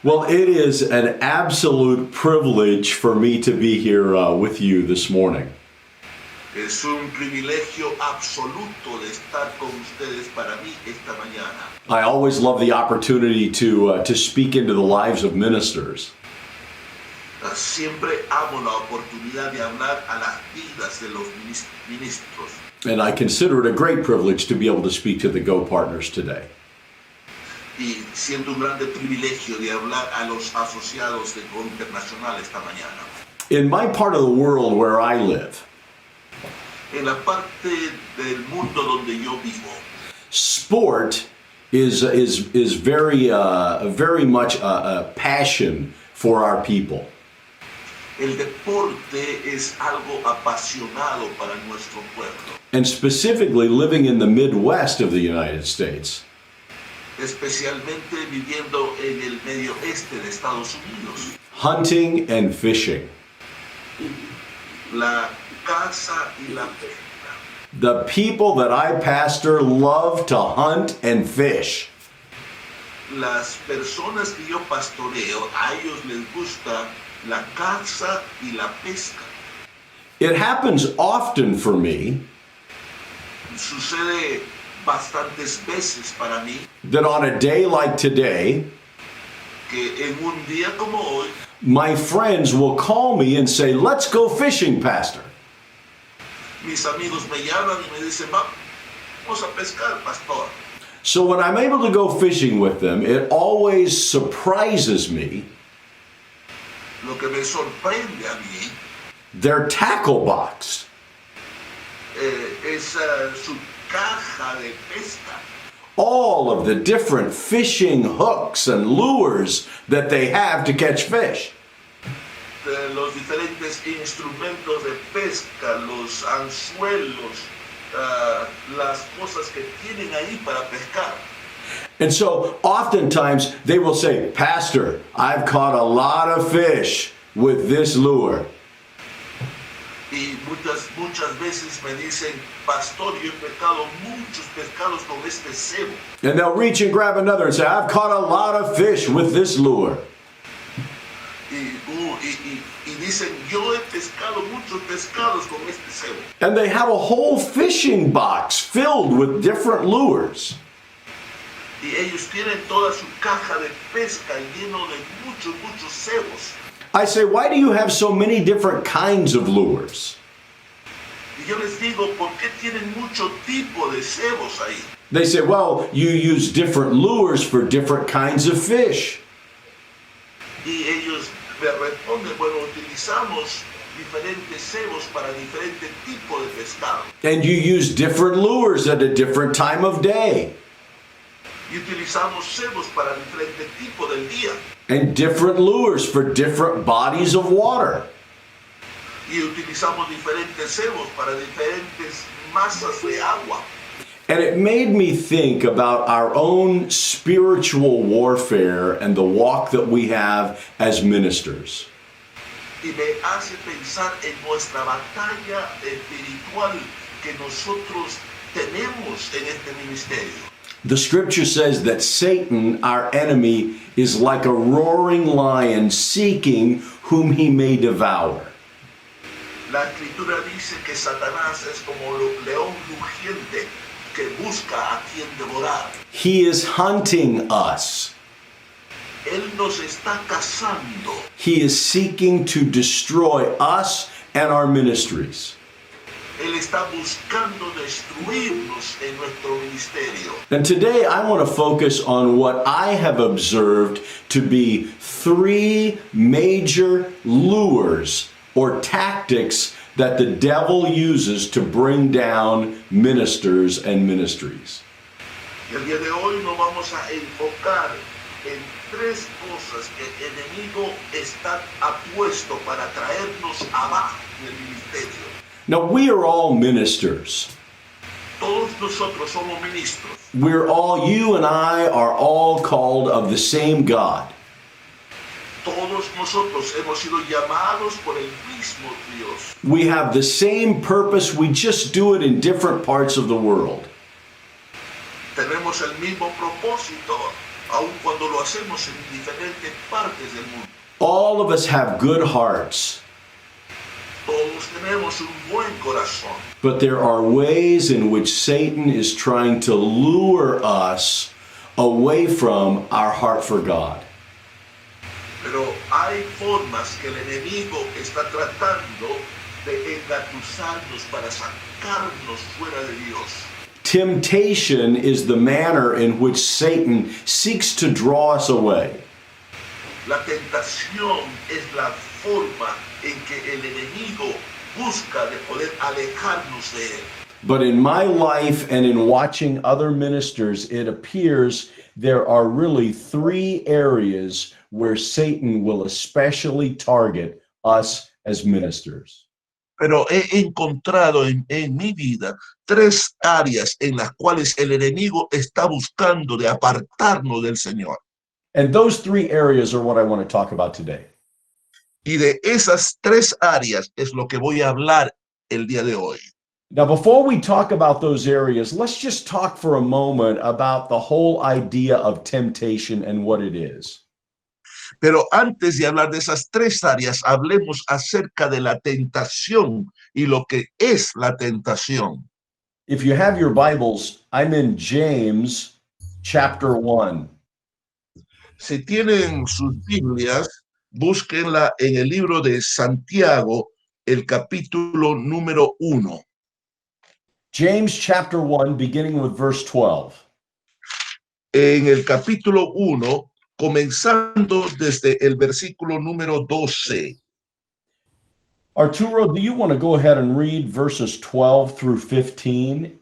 Well, it is an absolute privilege for me to be here with you this morning. Es un privilegio absoluto de estar con ustedes para mí esta mañana. I always love the opportunity to speak into the lives of ministers. Siempre amo la oportunidad de hablar a las vidas de los ministros. And I consider it a great privilege to be able to speak to the Go Partners today. Y siento un grande privilegio de hablar a los asociados de Go Internacional esta mañana. In my part of the world where I live, En la parte del mundo donde yo vivo, sport is very much a passion for our people. el deporte es algo apasionado para nuestro pueblo, And specifically living in the Midwest of the United States, especialmente viviendo en el medio este de Estados Unidos. hunting and fishing. La caza y la pesca. The people that I pastor love to hunt and fish. Las personas que yo pastoreo, a ellos les gusta la caza y la pesca. It happens often for me Sucede bastantes veces para mí that on a day like today, que en un día como hoy, my friends will call me and say, "Let's go fishing, Pastor." mis amigos me llaman y me dicen, vamos a pescar, pastor. So when I'm able to go fishing with them, it always surprises me. Lo que me sorprende a mí Their tackle box. es su caja de pesca. All of the different fishing hooks and lures that they have to catch fish. Los diferentes instrumentos de pesca, los anzuelos, las cosas que tienen ahí para pescar. And so oftentimes they will say, "Pastor, I've caught a lot of fish with this lure." Y muchas veces me dicen, pastor, yo he pescado muchos pescados con este cebo. And they'll reach and grab another and say, "I've caught a lot of fish with this lure." Y dicen, yo he pescado muchos pescados con este cebo. And they have a whole fishing box filled with different lures. Y ellos tienen toda su caja de pesca lleno de muchos cebos. I say, "Why do you have so many different kinds of lures?" Y yo les digo, ¿por qué tienen mucho tipo de cebos ahí? They say, "Well, you use different lures for different kinds of fish." Y ellos me responden, bueno, utilizamos diferentes cebos para diferentes tipos de pescado. And you use different lures at a different time of day. Y utilizamos cebos para diferentes tipos del día. And different lures for different bodies of water. Y utilizamos diferentes cebos para diferentes masas de agua. And it made me think about our own spiritual warfare and the walk that we have as ministers. Y me hace pensar en nuestra batalla espiritual que nosotros tenemos en este ministerio. The scripture says that Satan, our enemy, is like a roaring lion seeking whom he may devour. La escritura dice que Satanás es como león rugiente que busca a quien devorar. He is hunting us. Él nos está cazando. He is seeking to destroy us and our ministries. Él está buscando destruirnos en nuestro ministerio. And today I want to focus on what I have observed to be three major lures or tactics that the devil uses to bring down ministers and ministries. Y el día de hoy nos vamos a enfocar en tres cosas que el enemigo está apuesto para traernos abajo del ministerio. Now, we are all ministers. Todos nosotros somos ministros. You and I are all called of the same God. Todos nosotros hemos sido llamados por el mismo Dios. We have the same purpose, we just do it in different parts of the world. Tenemos el mismo propósito, aun cuando lo hacemos en diferentes partes del mundo. All of us have good hearts, Todos tenemos un buen corazón, but there are ways in which Satan is trying to lure us away from our heart for God. pero hay formas que el enemigo está tratando de engatusarnos para sacarnos fuera de Dios. Temptation is the manner in which Satan seeks to draw us away. La tentación es la forma en que el enemigo busca de poder alejarnos de él. But in my life and in watching other ministers, it appears there are really three areas where Satan will especially target us as ministers. Pero he encontrado en mi vida tres áreas en las cuales el enemigo está buscando de apartarnos del Señor. And those three areas are what I want to talk about today. Y de esas tres áreas es lo que voy a hablar el día de hoy. Now, before we talk about those areas, let's just talk for a moment about the whole idea of temptation and what it is. Pero antes de hablar de esas tres áreas, hablemos acerca de la tentación y lo que es la tentación. If you have your Bibles, I'm in James chapter 1. Si tienen sus Biblias, búsquenla en el libro de Santiago, el capítulo número 1. James chapter 1, beginning with verse 12. En el capítulo 1, comenzando desde el versículo número 12. Arturo, do you want to go ahead and read verses 12 through 15?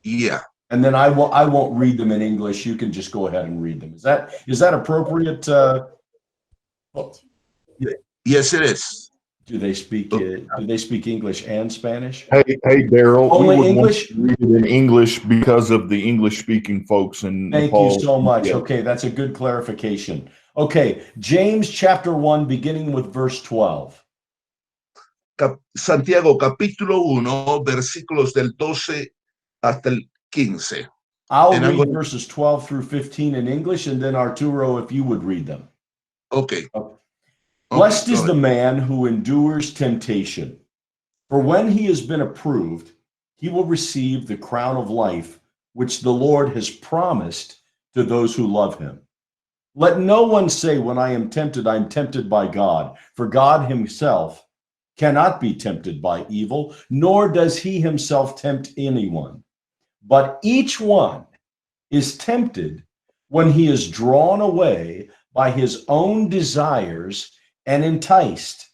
Yeah. And then I won't read them in English. You can just go ahead and read them. Is that appropriate? Yes, it is. Do they speak English and Spanish? Hey, Daryl. Only we would English? Want to read it in English because of the English-speaking folks in Thank Nepal. you so much. Yeah. Okay, that's a good clarification. Okay, James chapter 1, beginning with verse 12. Santiago capítulo 1, versículos del 12 hasta el 15. I'll And I'm read going- verses 12 through 15 in English, and then Arturo, if you would read them. Okay. Blessed is go the ahead. man who endures temptation, for when he has been approved, he will receive the crown of life which the Lord has promised to those who love him. Let no one say, when I am tempted by God, for God himself cannot be tempted by evil, nor does he himself tempt anyone. But each one is tempted when he is drawn away by his own desires and enticed.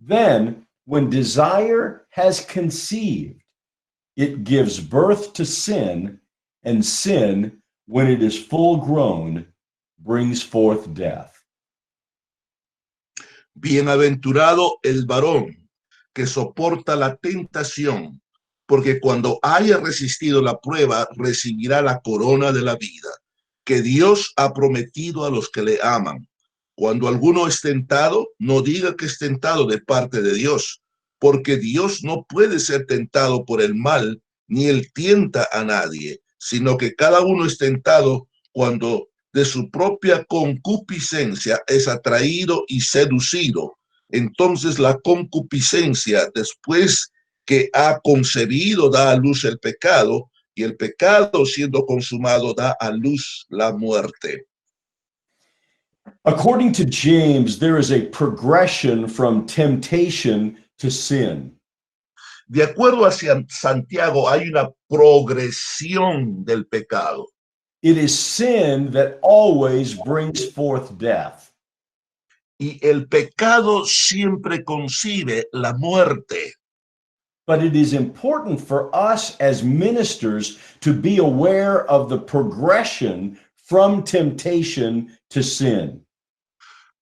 Then, when desire has conceived, it gives birth to sin, and sin, when it is full grown, brings forth death. Bienaventurado el varón que soporta la tentación, porque cuando haya resistido la prueba, recibirá la corona de la vida, que Dios ha prometido a los que le aman. Cuando alguno es tentado, no diga que es tentado de parte de Dios, porque Dios no puede ser tentado por el mal, ni él tienta a nadie, sino que cada uno es tentado cuando de su propia concupiscencia es atraído y seducido. Entonces la concupiscencia, después que ha concebido, da a luz el pecado, y el pecado, siendo consumado, da a luz la muerte. According to James, there is a progression from temptation to sin. De acuerdo a Santiago, hay una progresión del pecado. It is sin that always brings forth death. Y el pecado siempre concibe la muerte. But it is important for us as ministers to be aware of the progression from temptation to sin.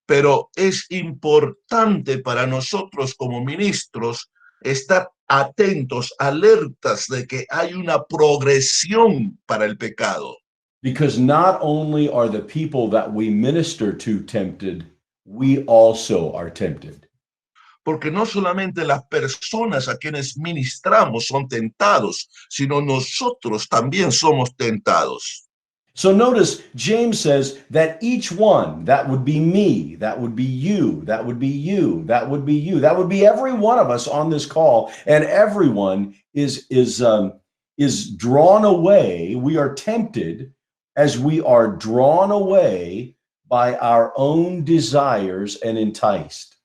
Pero es importante para nosotros como ministros estar atentos, alertas de que hay una progresión para el pecado. Because not only are the people that we minister to tempted, we also are tempted. Porque no solamente las personas a quienes ministramos son tentados, sino nosotros también somos tentados. So notice James says that each one, that would be me, that would be you, that would be you, that would be you, that would be every one of us on this call, and everyone is drawn away. We are tempted as we are drawn away by our own desires and enticed.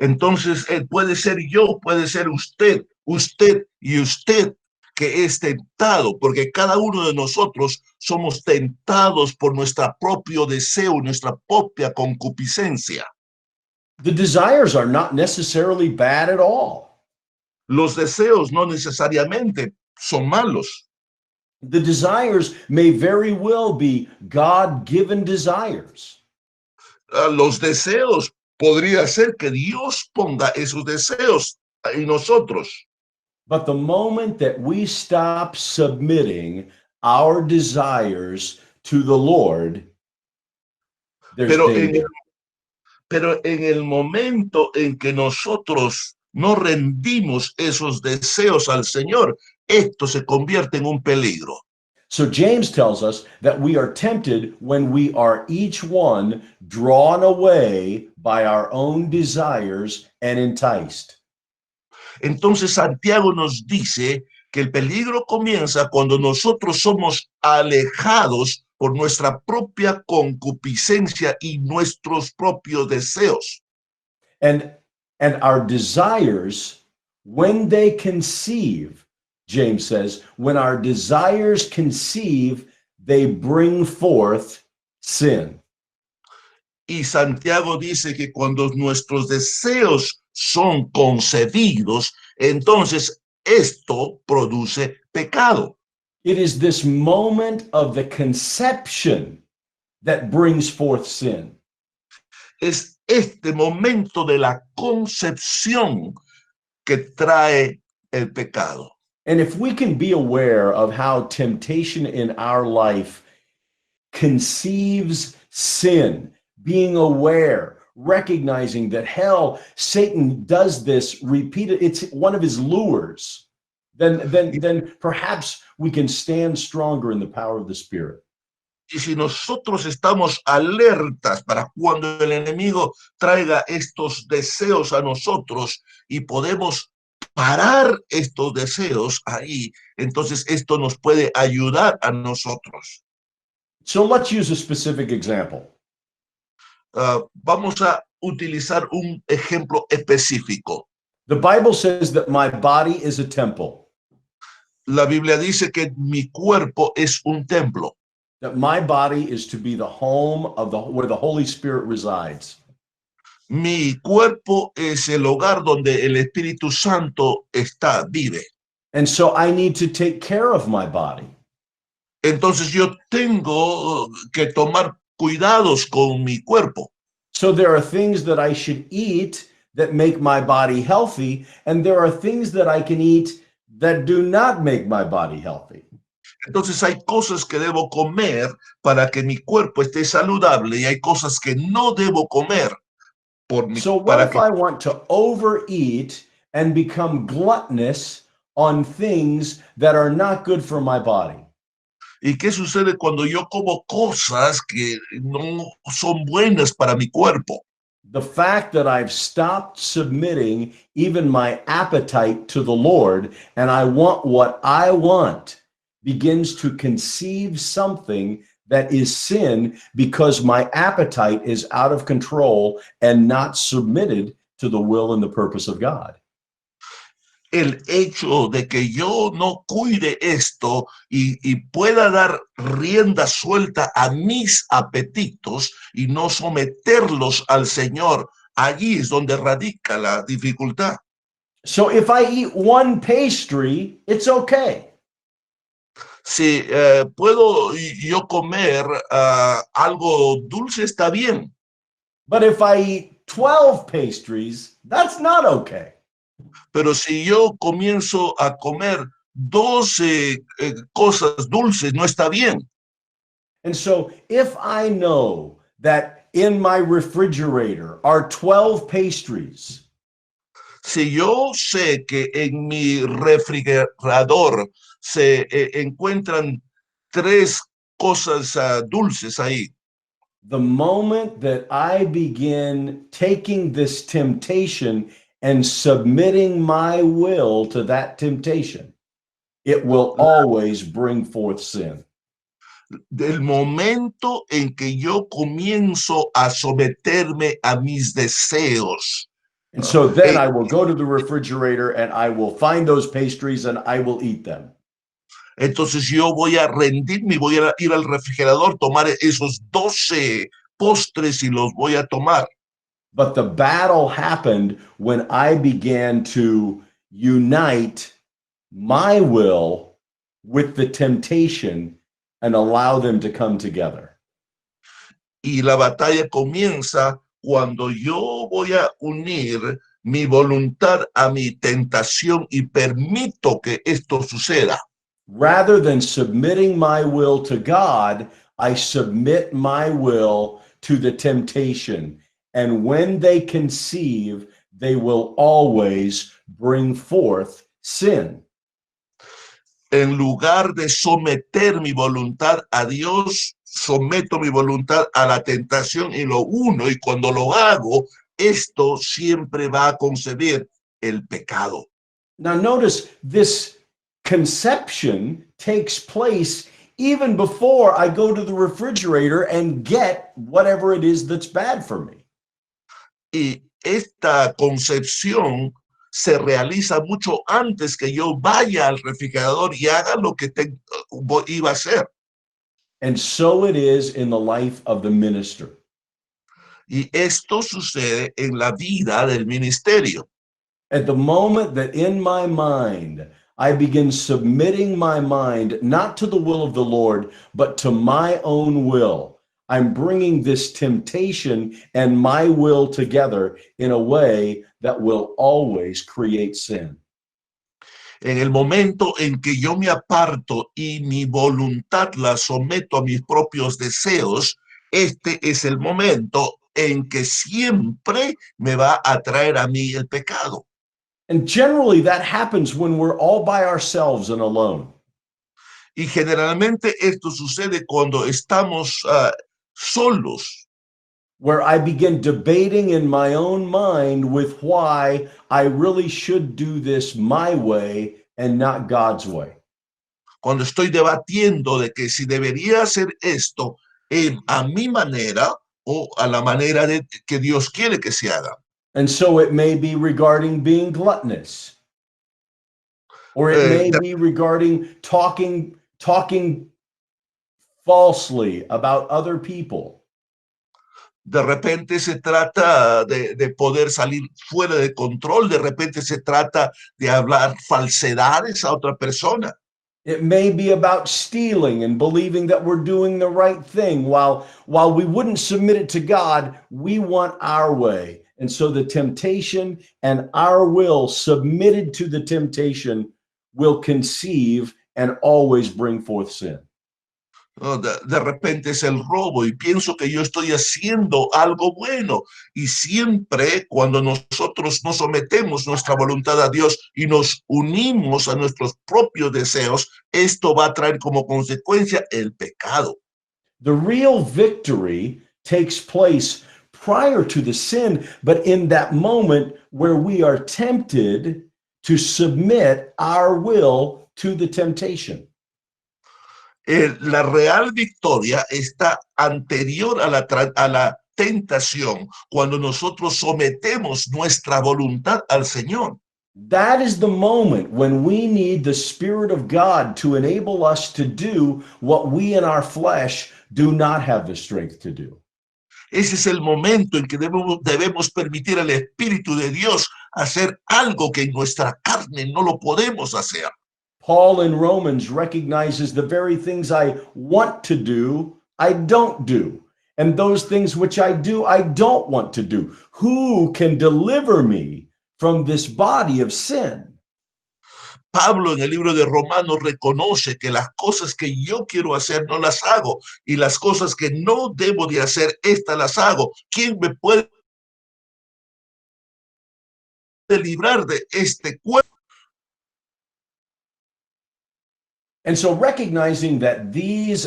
Entonces, puede ser yo, puede ser usted, usted y usted que es tentado, porque cada uno de nosotros somos tentados por nuestro propio deseo, nuestra propia concupiscencia. The desires are not necessarily bad at all. Los deseos no necesariamente son malos. The desires may very well be God-given desires. Los deseos, podría ser que Dios ponga esos deseos en nosotros. But the moment that we stop submitting our desires to the Lord, there's danger. Pero en el momento en que nosotros no rendimos esos deseos al Señor, esto se convierte en un peligro. So James tells us that we are tempted when we are each one drawn away by our own desires and enticed. Entonces Santiago nos dice que el peligro comienza cuando nosotros somos alejados por nuestra propia concupiscencia y nuestros propios deseos. And our desires, when they conceive, James says, when our desires conceive, they bring forth sin. Y Santiago dice que cuando nuestros deseos son concebidos, entonces esto produce pecado. It is this moment of the conception that brings forth sin. Es este momento de la concepción que trae el pecado. And if we can be aware of how temptation in our life conceives sin, being aware, recognizing that hell, Satan does this repeated, it's one of his lures, then perhaps we can stand stronger in the power of the Spirit. Y si nosotros estamos alertas para cuando el enemigo traiga estos deseos a nosotros y podemos parar estos deseos ahí, entonces esto nos puede ayudar a nosotros. So let's use a specific example. Vamos a utilizar un ejemplo específico. The Bible says that my body is a temple, La Biblia dice que mi cuerpo es un templo, that my body is to be the home of where the Holy Spirit resides. mi cuerpo es el hogar donde el Espíritu Santo vive. And so I need to take care of my body. Entonces yo tengo que tomar cuidados con mi cuerpo. So there are things that I should eat that make my body healthy, and there are things that I can eat that do not make my body healthy. Entonces hay cosas que debo comer para que mi cuerpo esté saludable y hay cosas que no debo comer So what if I want to overeat and become gluttonous on things that are not good for my body? ¿Y qué sucede cuando yo como cosas que no son buenas para mi cuerpo? The fact that I've stopped submitting even my appetite to the Lord and I want what I want begins to conceive something that is sin because my appetite is out of control and not submitted to the will and the purpose of God. El hecho de que yo no cuide esto y pueda dar rienda suelta a mis apetitos y no someterlos al Señor, allí es donde radica la dificultad. So if I eat one pastry, it's okay. Si puedo yo comer algo dulce, está bien. But if I eat 12 pastries, that's not okay. Pero si yo comienzo a comer 12 cosas dulces, no está bien. And so if I know that in my refrigerator are 12 pastries, si yo sé que en mi refrigerador se encuentran 3 cosas dulces ahí. The moment that I begin taking this temptation and submitting my will to that temptation, it will always bring forth sin. Del momento en que yo comienzo a someterme a mis deseos, And so then eh, I will go to the refrigerator and I will find those pastries and I will eat them. entonces yo voy a rendirme y voy a ir al refrigerador, tomar esos 12 postres y los voy a tomar. But the battle happened when I began to unite my will with the temptation and allow them to come together. Y la batalla comienza cuando yo voy a unir mi voluntad a mi tentación y permito que esto suceda. Rather than submitting my will to God, I submit my will to the temptation. And when they conceive, they will always bring forth sin. En lugar de someter mi voluntad a Dios, someto mi voluntad a la tentación y lo uno. Y cuando lo hago, esto siempre va a concebir el pecado. Now, notice this conception takes place even before I go to the refrigerator and get whatever it is that's bad for me. Y esta concepción se realiza mucho antes que yo vaya al refrigerador y haga lo que iba a hacer. And so it is in the life of the minister. Y esto sucede en la vida del ministerio. At the moment that in my mind, I begin submitting my mind not to the will of the Lord, but to my own will, I'm bringing this temptation and my will together in a way that will always create sin. En el momento en que yo me aparto y mi voluntad la someto a mis propios deseos, este es el momento en que siempre me va a traer a mí el pecado. And generally that happens when we're all by ourselves and alone. Y generalmente esto sucede cuando estamos solos, where I begin debating in my own mind with why I really should do this my way and not God's way. cuando estoy debatiendo de que si debería hacer esto a mi manera o a la manera de que Dios quiere que se haga. And so it may be regarding being gluttonous, or it may be regarding talking falsely about other people. De repente se trata de poder salir fuera de control, de repente se trata de hablar falsedades a otra persona. It may be about stealing and believing that we're doing the right thing. While we wouldn't submit it to God, we want our way. And so the temptation and our will submitted to the temptation will conceive and always bring forth sin. ¿No? De repente es el robo y pienso que yo estoy haciendo algo bueno, y siempre cuando nosotros nos sometemos nuestra voluntad a Dios y nos unimos a nuestros propios deseos, esto va a traer como consecuencia el pecado. The real victory takes place prior to the sin, but in that moment where we are tempted to submit our will to the temptation. La real victoria está anterior a la tentación, cuando nosotros sometemos nuestra voluntad al Señor. That is the moment when we need the Spirit of God to enable us to do what we in our flesh do not have the strength to do. Ese es el momento en que debemos permitir al Espíritu de Dios hacer algo que en nuestra carne no lo podemos hacer. Paul in Romans recognizes the very things I want to do, I don't do. And those things which I do, I don't want to do. Who can deliver me from this body of sin? Pablo en el libro de Romanos reconoce que las cosas que yo quiero hacer no las hago, y las cosas que no debo de hacer, estas las hago. ¿Quién me puede librar de este cuerpo? And so recognizing that this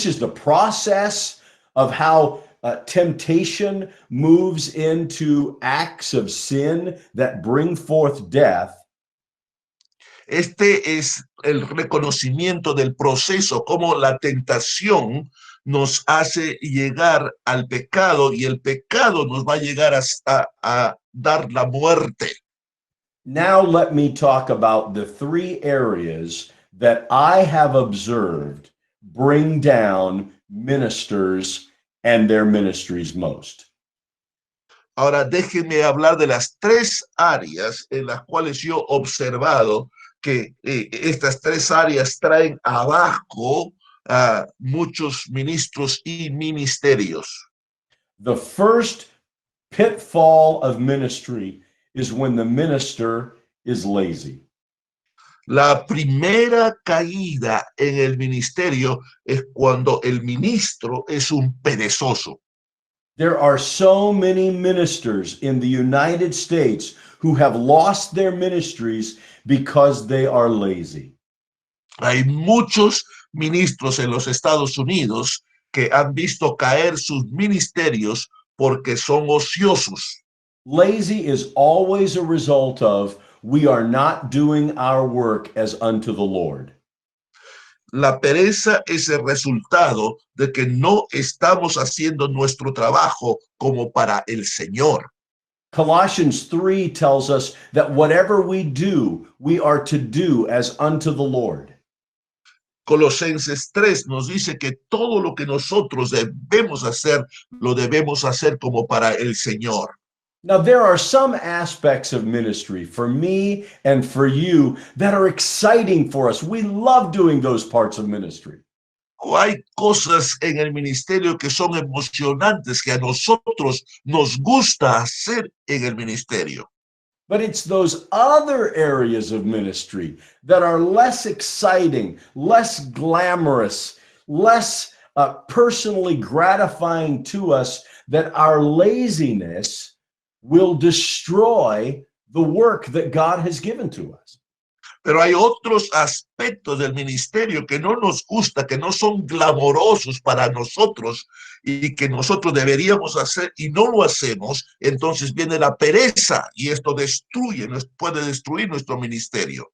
is the process of how temptation moves into acts of sin that bring forth death. Este es el reconocimiento del proceso, cómo la tentación nos hace llegar al pecado y el pecado nos va a llegar a dar la muerte. Now let me talk about the three areas that I have observed bring down ministers and their ministries most. Ahora déjenme hablar de las tres áreas en las cuales yo he observado que estas tres áreas traen abajo a muchos ministros y ministerios. The first pitfall of ministry is when the minister is lazy. La primera caída en el ministerio es cuando el ministro es un perezoso. There are so many ministers in the United States who have lost their ministries because they are lazy. Hay muchos ministros en los Estados Unidos que han visto caer sus ministerios porque son ociosos. Lazy is always a result of we are not doing our work as unto the Lord. La pereza es el resultado de que no estamos haciendo nuestro trabajo como para el Señor. Colossians 3 tells us that whatever we do, we are to do as unto the Lord. Colosenses 3 nos dice que todo lo que nosotros debemos hacer, lo debemos hacer como para el Señor. Now, there are some aspects of ministry for me and for you that are exciting for us. We love doing those parts of ministry. Hay cosas en el ministerio que son emocionantes, que a nosotros nos gusta hacer en el ministerio. But it's those other areas of ministry that are less exciting, less glamorous, less personally gratifying to us that our laziness will destroy the work that God has given to us. Pero hay otros aspectos del ministerio que no nos gusta, que no son glamorosos para nosotros y que nosotros deberíamos hacer y no lo hacemos. Entonces viene la pereza y esto puede destruir nuestro ministerio.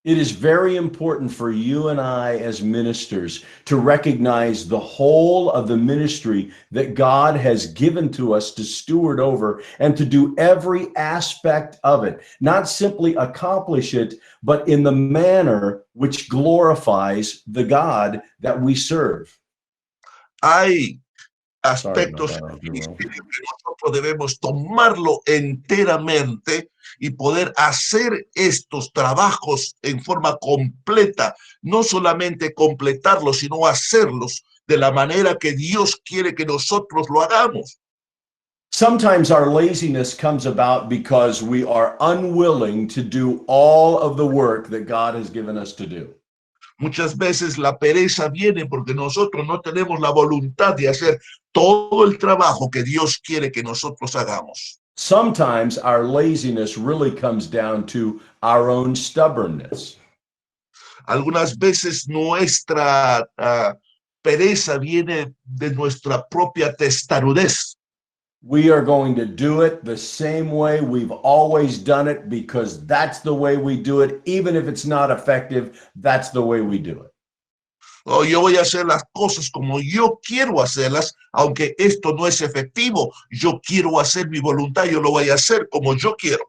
It is very important for you and I as ministers to recognize the whole of the ministry that God has given to us to steward over and to do every aspect of it, not simply accomplish it, but in the manner which glorifies the God that we serve. Hay aspectos del ministerio que nosotros debemos tomarlo enteramente y poder hacer estos trabajos en forma completa, no solamente completarlos, sino hacerlos de la manera que Dios quiere que nosotros lo hagamos. Sometimes our laziness comes about because we are unwilling to do all of the work that God has given us to do. Muchas veces la pereza viene porque nosotros no tenemos la voluntad de hacer todo el trabajo que Dios quiere que nosotros hagamos. Sometimes our laziness really comes down to our own stubbornness. Algunas veces nuestra pereza viene de nuestra propia testarudez. We are going to do it the same way we've always done it because that's the way we do it. Even if it's not effective, that's the way we do it. Oh, yo voy a hacer las cosas como yo quiero hacerlas, aunque esto no es efectivo. Yo quiero hacer mi voluntad, yo lo voy a hacer como yo quiero.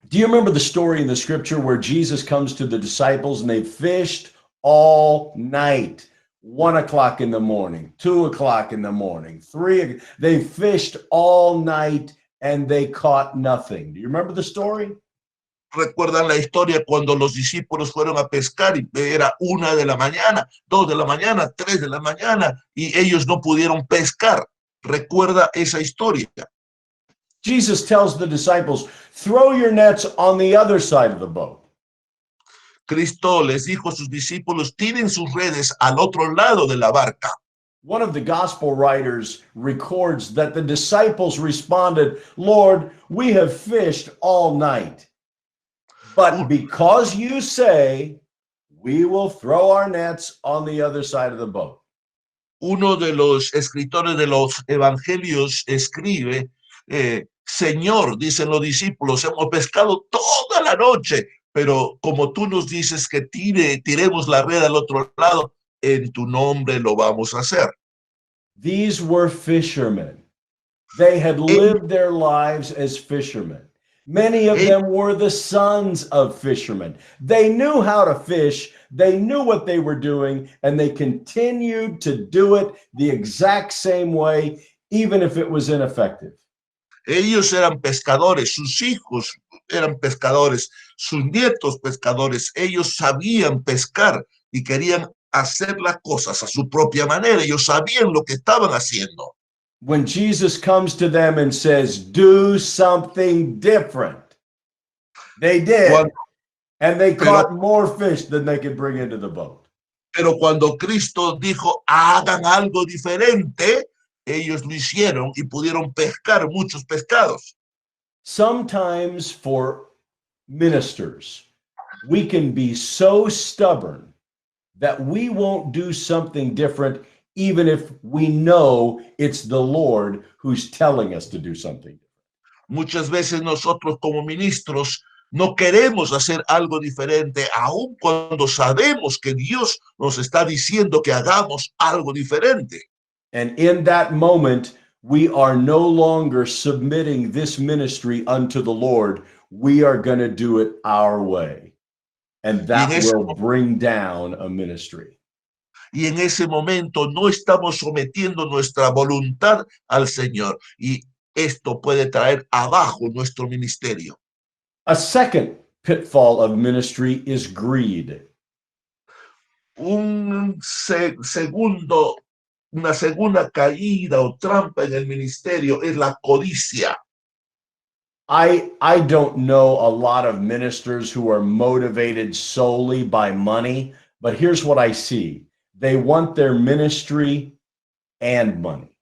Do you remember the story in the scripture where Jesus comes to the disciples and they fished all night? 1 o'clock in the morning, 2 o'clock in the morning, 3, they fished all night and they caught nothing. Do you remember the story? Recuerdan la historia cuando los discípulos fueron a pescar y era 1 de la mañana, 2 de la mañana, 3 de la mañana y ellos no pudieron pescar. Recuerda esa historia. Jesus tells the disciples, throw your nets on the other side of the boat. Cristo les dijo a sus discípulos, tiren sus redes al otro lado de la barca. One of the gospel writers records that the disciples responded, Lord, we have fished all night. But because you say, we will throw our nets on the other side of the boat. Uno de los escritores de los evangelios escribe, Señor, dicen los discípulos, hemos pescado toda la noche, pero como tú nos dices que tiremos la red al otro lado, en tu nombre lo vamos a hacer. These were fishermen. They had lived their lives as fishermen. Many of them were the sons of fishermen. They knew how to fish, they knew what they were doing, and they continued to do it the exact same way, even if it was ineffective. Ellos eran pescadores, sus hijos eran pescadores, sus nietos pescadores. Ellos sabían pescar y querían hacer las cosas a su propia manera. Ellos sabían lo que estaban haciendo. When Jesus comes to them and says, do something different, they did, and they caught more fish than they could bring into the boat. Pero cuando Cristo dijo, hagan algo diferente, ellos lo hicieron y pudieron pescar muchos pescados. Sometimes for ministers, we can be so stubborn that we won't do something different even if we know it's the Lord who's telling us to do something. Muchas veces nosotros como ministros no queremos hacer algo diferente, aun cuando sabemos que Dios nos está diciendo que hagamos algo diferente. And in that moment, we are no longer submitting this ministry unto the Lord. We are going to do it our way. And that will bring down a ministry. Y en ese momento no estamos sometiendo nuestra voluntad al Señor. Y esto puede traer abajo nuestro ministerio. A second pitfall of ministry is greed. Una segunda caída o trampa en el ministerio es la codicia. I don't know a lot of ministers who are motivated solely by money, but here's what I see. They want their ministry and money.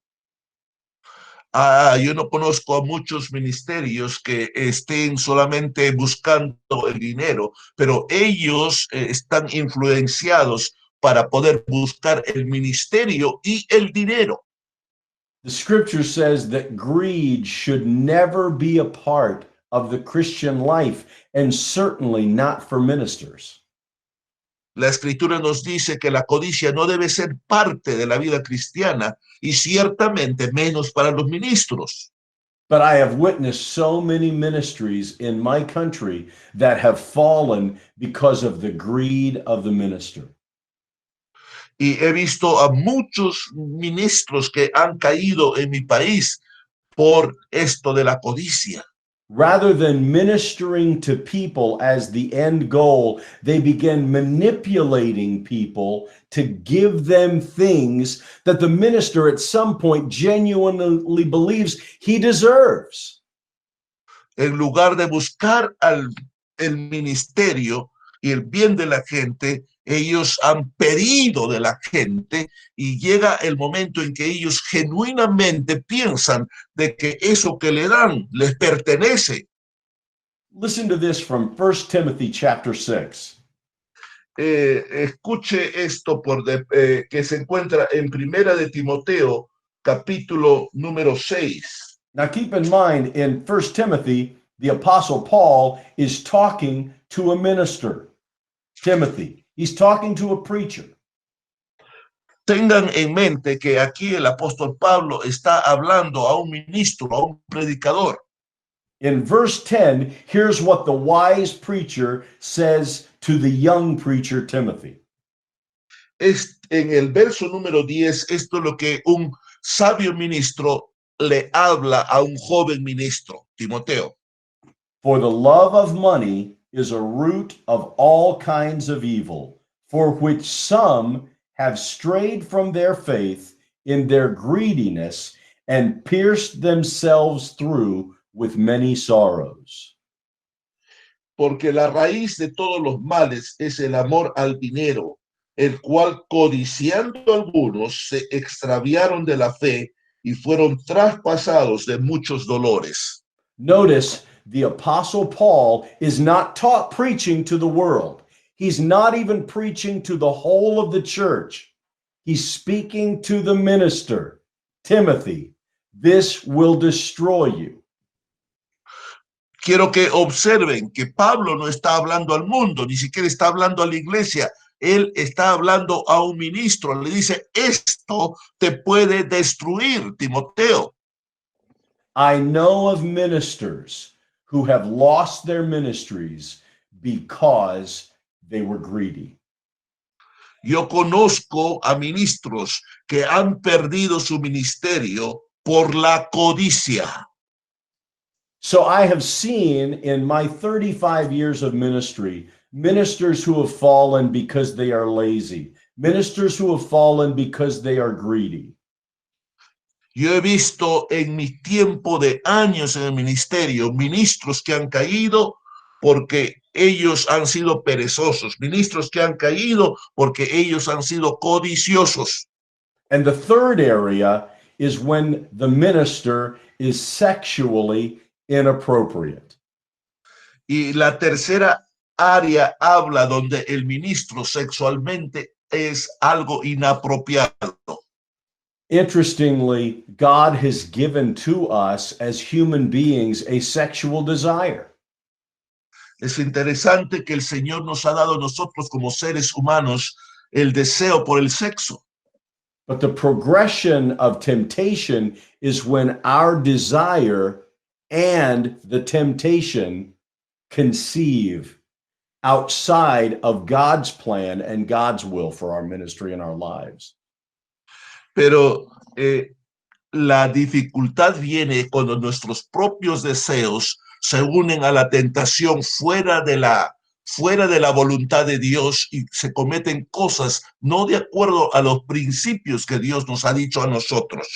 Yo no conozco a muchos ministerios que estén solamente buscando el dinero, pero ellos están influenciados para poder buscar el ministerio y el dinero. The scripture says that greed should never be a part of the Christian life, and certainly not for ministers. La escritura nos dice que la codicia no debe ser parte de la vida cristiana y ciertamente menos para los ministros. But I have witnessed so many ministries in my country that have fallen because of the greed of the minister. Y he visto a muchos ministros que han caído en mi país por esto de la codicia. Rather than ministering to people as the end goal, they begin manipulating people to give them things that the minister at some point genuinely believes he deserves. En lugar de buscar el ministerio y el bien de la gente, ellos han pedido de la gente y llega el momento en que ellos genuinamente piensan de que eso que le dan les pertenece. Listen to this from 1 Timothy chapter 6. Escuche esto que se encuentra en Primera de Timoteo, capítulo número 6. Now keep in mind, in 1 Timothy, the Apostle Paul is talking to a minister, Timothy. He's talking to a preacher. Tengan en mente que aquí el apóstol Pablo está hablando a un ministro, a un predicador. In verse 10, here's what the wise preacher says to the young preacher Timothy. En el verso número 10, esto es lo que un sabio ministro le habla a un joven ministro, Timoteo. For the love of money is a root of all kinds of evil, for which some have strayed from their faith in their greediness and pierced themselves through with many sorrows. Porque la raíz de todos los males es el amor al dinero, el cual codiciando algunos se extraviaron de la fe y fueron traspasados de muchos dolores. Notice the Apostle Paul is not taught preaching to the world. He's not even preaching to the whole of the church. He's speaking to the minister, Timothy. This will destroy you. Quiero que observen que Pablo no está hablando al mundo, ni siquiera está hablando a la iglesia. Él está hablando a un ministro. Le dice, esto te puede destruir, Timoteo. I know of ministers who have lost their ministries because they were greedy. Yo conozco a ministros que han perdido su ministerio por la codicia. So I have seen in my 35 years of ministry, ministers who have fallen because they are lazy, ministers who have fallen because they are greedy. Yo he visto en mi tiempo de años en el ministerio ministros que han caído porque ellos han sido perezosos, ministros que han caído porque ellos han sido codiciosos. And the third area is when the minister is sexually inappropriate. Y la tercera área habla donde el ministro sexualmente es algo inapropiado. Interestingly, God has given to us as human beings a sexual desire. Es interesante que el Señor nos ha dado a nosotros como seres humanos el deseo por el sexo. But the progression of temptation is when our desire and the temptation conceive outside of God's plan and God's will for our ministry and our lives. Pero la dificultad viene cuando nuestros propios deseos se unen a la tentación fuera de la voluntad de Dios y se cometen cosas no de acuerdo a los principios que Dios nos ha dicho a nosotros.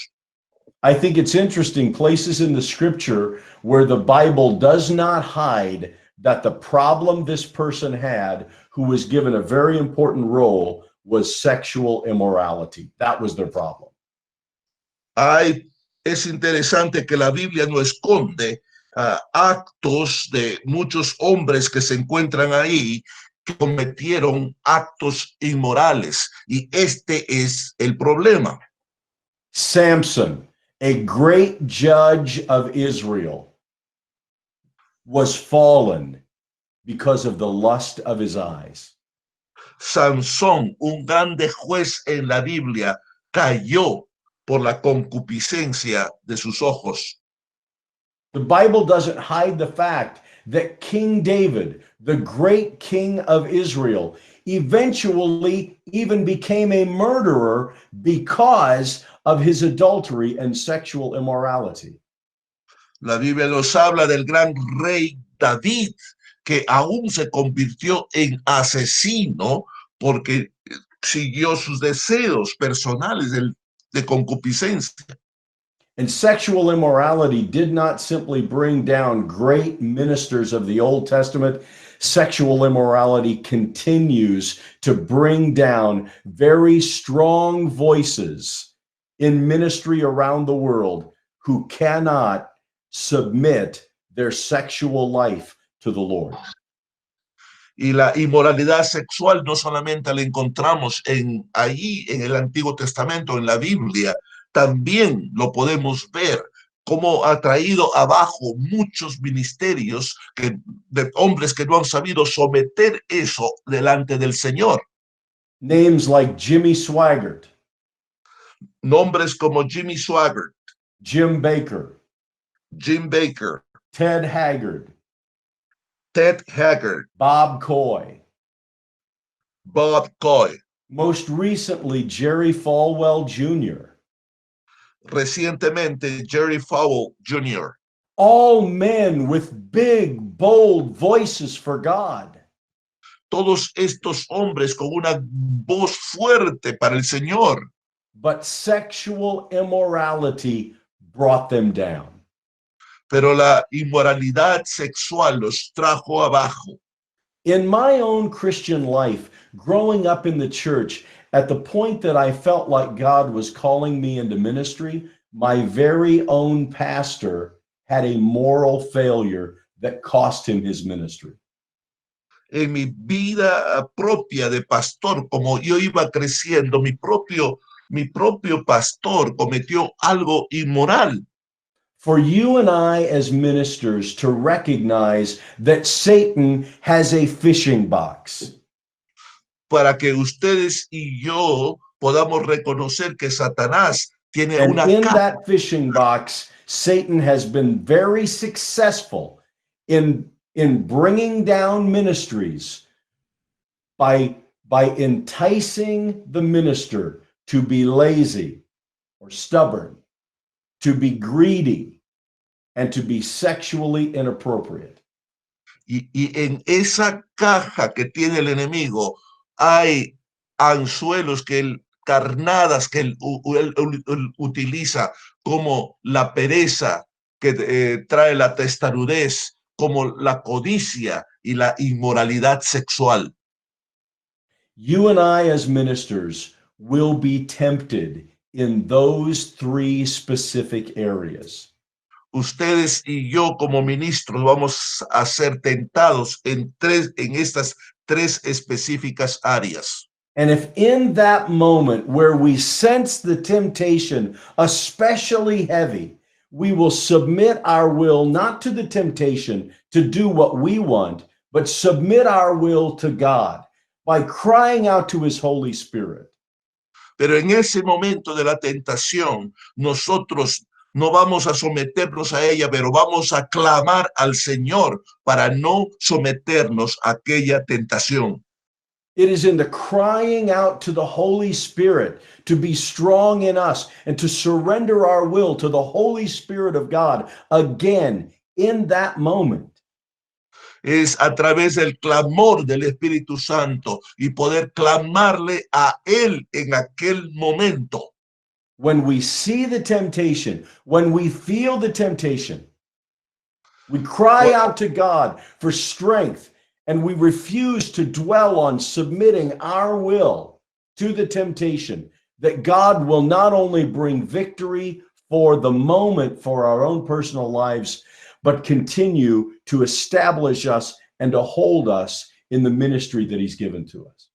I think it's interesting, places in the scripture where the Bible does not hide that the problem this person had, who was given a very important role, was sexual immorality. That was their problem. Es interesante que la Biblia no esconde actos de muchos hombres que se encuentran ahí que cometieron actos inmorales, y este es el problema. Samson, a great judge of Israel, was fallen because of the lust of his eyes. Sansón, un grande juez en la Biblia, cayó por la concupiscencia de sus ojos. The Bible doesn't hide the fact that King David, the great king of Israel, eventually even became a murderer because of his adultery and sexual immorality. La Biblia nos habla del gran rey David, que aún se convirtió en asesino porque siguió sus deseos personales de concupiscencia. And sexual immorality did not simply bring down great ministers of the Old Testament. Sexual immorality continues to bring down very strong voices in ministry around the world who cannot submit their sexual life to the Lord. Y la inmoralidad sexual no solamente la encontramos allí en el Antiguo Testamento, en la Biblia, también lo podemos ver cómo ha traído abajo muchos ministerios de hombres que no han sabido someter eso delante del Señor. Names like Jimmy Swaggart, Nombres como Jimmy Swaggart, Jim Baker, Ted Haggard, Bob Coy, most recently Jerry Falwell Jr., recientemente Jerry Falwell Jr. All men with big, bold voices for God. Todos estos hombres con una voz fuerte para el Señor. But sexual immorality brought them down. Pero la inmoralidad sexual los trajo abajo. In my own Christian life, growing up in the church, at the point that I felt like God was calling me into ministry, my very own pastor had a moral failure that cost him his ministry. en mi vida propia de pastor, como yo iba creciendo, mi propio pastor cometió algo inmoral. For you and I as ministers to recognize that Satan has a fishing box. Para que ustedes y yo podamos reconocer que Satanás tiene And una in caja. that fishing box, Satan has been very successful in bringing down ministries by enticing the minister to be lazy or stubborn, to be greedy, and to be sexually inappropriate. Y en esa caja que tiene el enemigo hay anzuelos carnadas que él utiliza, como la pereza que trae la testarudez, como la codicia y la inmoralidad sexual. You and I as ministers will be tempted in those three specific areas. Ustedes y yo como ministros vamos a ser tentados en estas tres específicas áreas. And if in that moment where we sense the temptation, especially heavy, we will submit our will not to the temptation to do what we want, but submit our will to God by crying out to his Holy Spirit. Pero en ese momento de la tentación, nosotros no vamos a someternos a ella, pero vamos a clamar al Señor para no someternos a aquella tentación. It is in the crying out to the Holy Spirit to be strong in us and to surrender our will to the Holy Spirit of God again in that moment. Es a través del clamor del Espíritu Santo y poder clamarle a Él en aquel momento. When we see the temptation, when we feel the temptation, we cry out to God for strength and we refuse to dwell on submitting our will to the temptation, that God will not only bring victory for the moment for our own personal lives, but continue to establish us and to hold us in the ministry that he's given to us.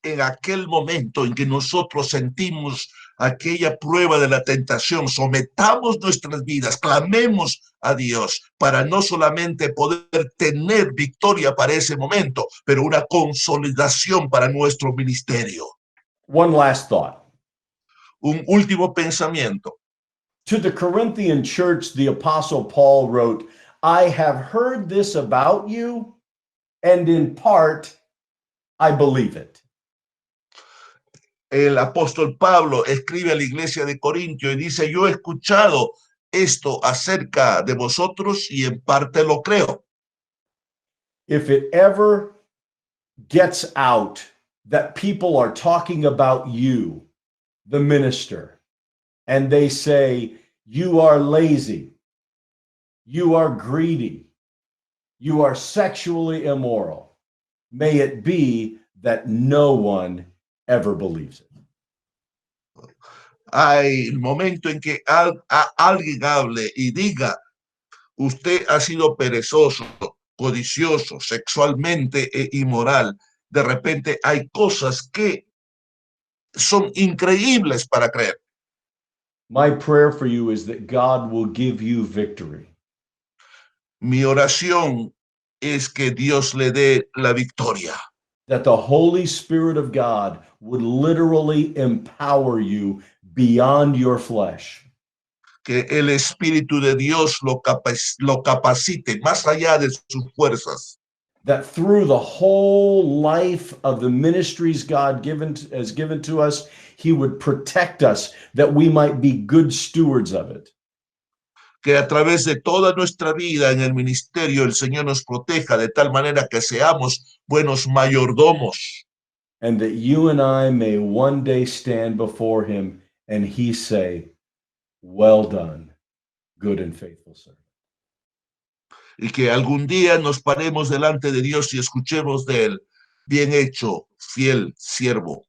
En aquel momento en que nosotros sentimos aquella prueba de la tentación, sometamos nuestras vidas, clamemos a Dios para no solamente poder tener victoria para ese momento, pero una consolidación para nuestro ministerio. One last thought. Un último pensamiento. To the Corinthian church, the Apostle Paul wrote, I have heard this about you, and in part, I believe it. El apóstol Pablo escribe a la iglesia de Corintio y dice, yo he escuchado esto acerca de vosotros y en parte lo creo. If it ever gets out that people are talking about you, the minister, and they say, you are lazy, you are greedy, you are sexually immoral, may it be that no one ever believes it. Hay el momento en que alguien hable y diga, usted ha sido perezoso, codicioso, sexualmente inmoral. De repente hay cosas que son increíbles para creer. My prayer for you is that God will give you victory. Mi oración es que Dios le dé la victoria. That the Holy Spirit of God would literally empower you beyond your flesh. Que el Espíritu de Dios lo capacite más allá de sus fuerzas. That through the whole life of the ministries God has given to us, he would protect us, that we might be good stewards of it. Que a través de toda nuestra vida en el ministerio el Señor nos proteja de tal manera que seamos buenos mayordomos. And that you and I may one day stand before him and he say, well done, good and faithful servant. Y que algún día nos paremos delante de Dios y escuchemos de él, bien hecho, fiel siervo.